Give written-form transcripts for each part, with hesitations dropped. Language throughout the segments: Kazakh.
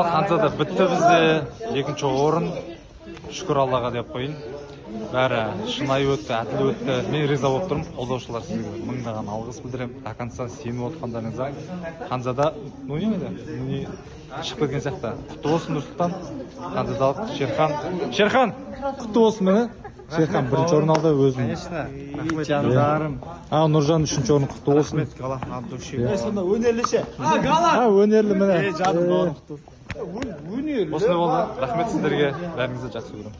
Ханзада бітті бізде, екінші орын, шүкір Аллаға деп қойын. Бәрі шынайы өтті, әділ өтті. Мен риза болып тұрмын. Қолдаушылар сізге мыңдаған алғыс білдіремін. Ақанса сеніп отқандарыңызға. Ханзада, шығып кеткен сияқты. Құтты болсын Нұрсұлтан. Ханзадалық Шерхан, құтты болсын мені. Шерхан бірінші орын алды өзім. Рахмет жандарым. Нұржан үшінші орын құтты болсын. Рахмет Галахан Абдушев. Сонда өнерліше. Өнерлі міне. Өнерлі. Осындай болды. Рахмет сіздерге. Бәріңізді жақсы көремін.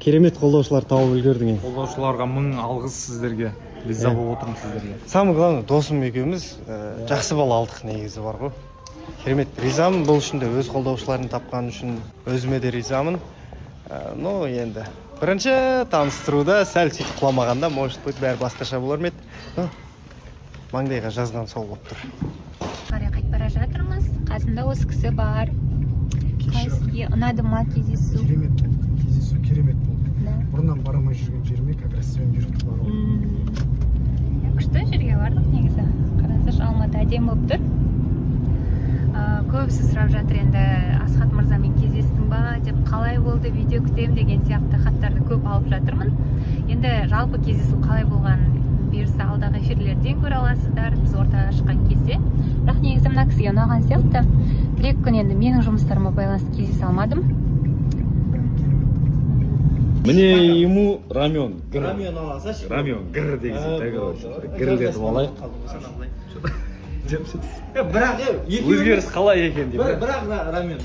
Керемет қолдаушылар тауып үлгердің. Қолдаушыларға мың алғыс сіздерге. Риза болып отырмын сіздерге. Самый главный досым екеуміз жақсы бал алдық негізі бар ғой. Керемет ризамын бұл үшін де өз қолдаушыларын тапқан үшін өзіме де ризамын. Енді бірінші таныстыруда сәл сөйтіп құламағанда, может быть, бәрі басқаша болар ма еді. Маңдайға жазған сол болып тұр. Қарай қайтып бара жатырмыз. Қасында осы кісі бар. Сізге ұнады ма кездесу? Керемет. Кездесу керемет болды. Бұрыннан барамай жүрген жеріме как раз сен жүріп бару. Күшті жерге бардық негізі. Қарасаш, Алматы әдемі болып тұр. Көбісі сұрап жатыр енді, Асхат мырзамен кездестің ба деп, қалай болды, видео күтем деген сияқты хаттарды көп алып жатырмын. Енді жалпы кездесу қалай болған бұйырса алдағы эфирлерден көре аласыздар, біз ортаға шыққан кезде. Бірақ негізі мына кісіге ұнаған сияқты. Бір-екі күн енді менің жұмыстарыма байланысты кездесе алмадым. Мне ему рамен. Рамен аласаш. Рамен, гір дегізі. Гірлетіп алайық. Өзгеріс қалай екен деп. Бірақ рамен.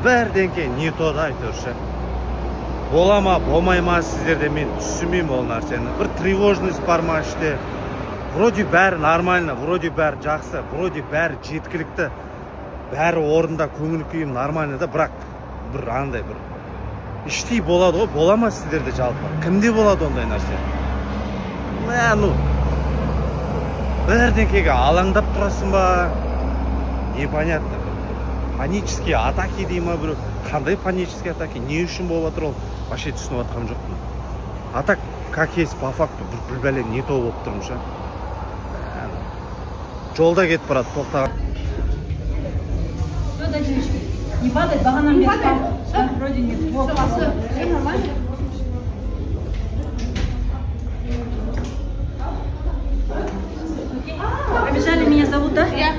Бірден кейін не тоды айтыршы. Бола ма, болмай ма сіздерде мен түсінбеймін ол нәрсені. Бір тревожность бар ма іште. Вроде бәрі нормально, вроде бәрі жақсы, вроде бәрі жеткілікті. Бәрі орында, көңіл күйім нормально да, бірақ бір андай бір іштей болады ғой, бола ма сіздерде жалпы? Кімде болады ондай нәрсе? Бірден кейін алаңдап тұрасың ба? Непонятно. Панические атаки дей ма біреу? Қандай панические атаки? Не үшін болып отыр ол? Вообще түсініп атқам жоқпын. А так, как есть по факту, бір бәле не то болып тұрмын ша. Жолда кетіп барады, тоқтаған. Не падает, баганам не падает. Вроде нет. Все нормально? Побежали, меня зовут, да? Я.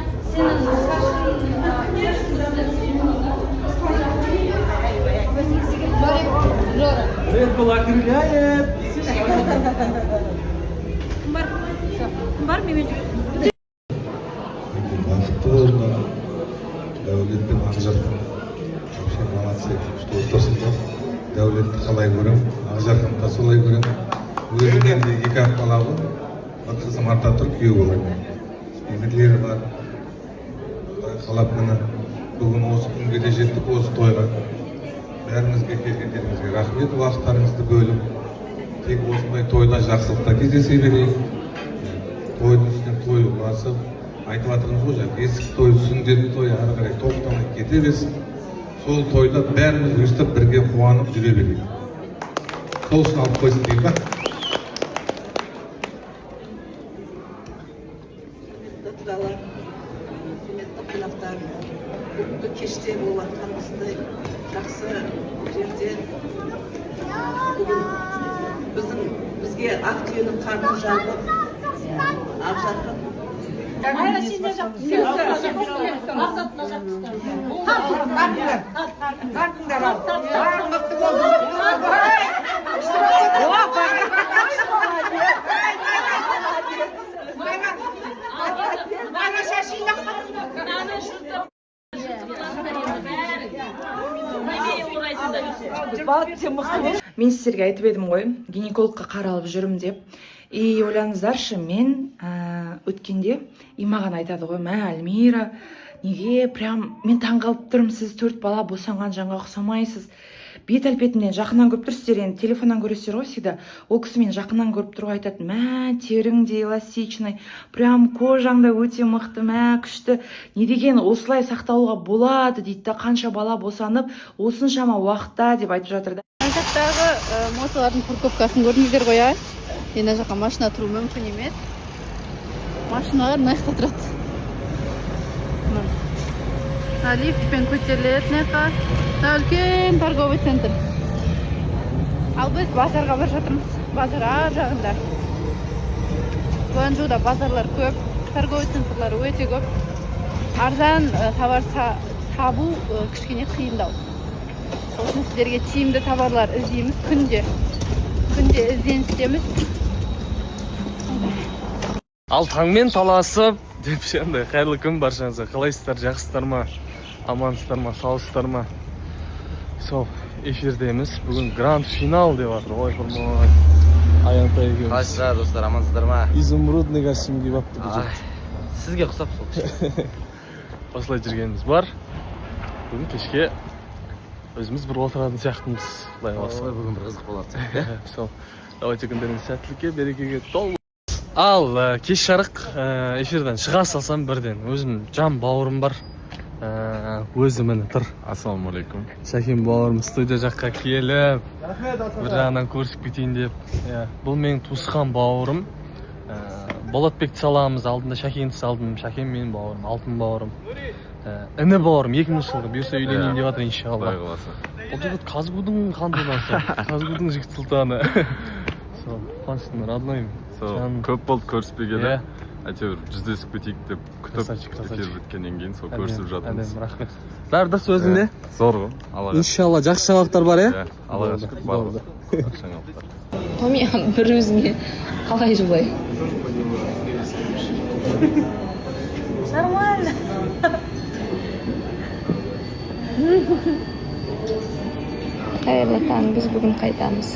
Red Bull окрыляет. Бар, мемет. Бақытты болыңдар. Дәулетпен Ақжарқын. Вообще молодцы, что отырсыңдар. Дәулетті қалай көрем, Ақжарқын да солай көрем. Өзім енді 2 апалағы. Қызым арта тұр, күйеу болады. Немерелері бар. Қалап мені бүгін осы күнге де жеттік, осы тойға. Бәрімізге келгендеріңізге рахмет, уақыттарыңызды бөліп. Тек осындай тойда жақсылықта кездесе берейік. Тойдың үстіне той басып, айтып жатырмыз ғой, есік той, сүндет той, ары қарай тоқтамай кете берсін. Сол тойда бәріміз өстіп бірге қуанып жүре берейік. Сол үшін алып қойсын дейік па? Қонақтар, бүгінгі кеште болып жатқан осындай жақсы жерде бүгін бізге ақ түйенің қарны жабылып, Ақжарқын. Майра, сен де жақпысың. Мақсатына жақпысың. Тартыңдар ал. Мықты Мен сіздерге айтып едім ғой, гинекологқа қаралып жүрім деп. Ойлаңыздаршы, мен өткенде маған айтады ғой, мә Альмира, неге прям мен таңғалып тұрмын, сіз 4 бала босанған жанға ұқсамайсыз. Бет әлпетімнен жақыннан көріп тұрсыздар, енді телефоннан көресіздер ғой всегда. Ол кісі мен жақыннан көріп тұруға айтады, мә терің де эластичный, прям кожаң да өте мықты, мә күшті. Не деген осылай сақталуға болады дейді, қанша бала босанып, осыншама уақытта деп айтып жатыр да. Жақтағы мотолардың парковкасын көрдіңіздер ғой, а? Енді жаққа машина тұру мүмкін емес. Машиналар мына жақта тұрады. лифтпен көтеріледі мына жаққа үлкен торговый центр. Ал біз базарға бара жатырмыз. Базар ар жағында. Гуанчжоуда базарлар көп, торговый центрлар өте көп. Арзан товар табу кішкене қиындау. Сосын сіздерге тиімді товарлар іздейміз күнде ізденістеміз. Ал таңмен таласып деп андай қайырлы күн баршаңызға. Қалайсыздар, жақсыздар ма, амансыздар ма, саусыздар ма? Сол эфирдеміз. Бүгін гранд финал деп жатыр. Ой, құрмай. Аянтай екеуміз. Қалайсыздар достар, амансыздар ма? Изумрудный костюм киіп алыпты бұл жігіт. Сізге ұқсап сол. Осылай жүргеніміз бар. Бүгін кешке өзіміз бір отыратын сияқтымыз. Құдай қаласа. Бүгін бір қызық болады. Сол. Давайте күндеріңіз сәттілікке, берекеге толы. Ал кеш жарық эфирден шыға салсам бірден өзім жан бауырым бар. Өзі міне тұр. Ассалаумағалейкум. Шәкен бауырым студия жаққа келіп, бір жағынан көрісіп кетейін деп. Бұл менің туысқан бауырым. Болатбекті саламыз, алдында Шәкенді салдым. Шәкен менің бауырым, алтын бауырым. Іні бауырым 2000 жылғы бұйырса үйленейін деп жатыр иншалла. Құдай қаласа. Бұл жігіт Казгудың қандыласы, Казгудың жігіт сұлтаны. Сол, қуаныштың роднойым. Көп болды көріспегелі. Әйтеуір жүздесіп кетейік деп күтіп эфир біткеннен кейін сол көрісіп жатырмыз. Рахмет. Бәрі сөзінде? Зор ғой. Аллаға. Иншалла жақсы жаңалықтар бар, иә? Аллаға шүкір бар. Жақсы жаңалықтар. Томиям бір өзіңе қалай жылай? Нормально. Қайырлы таң, біз бүгін қайтамыз.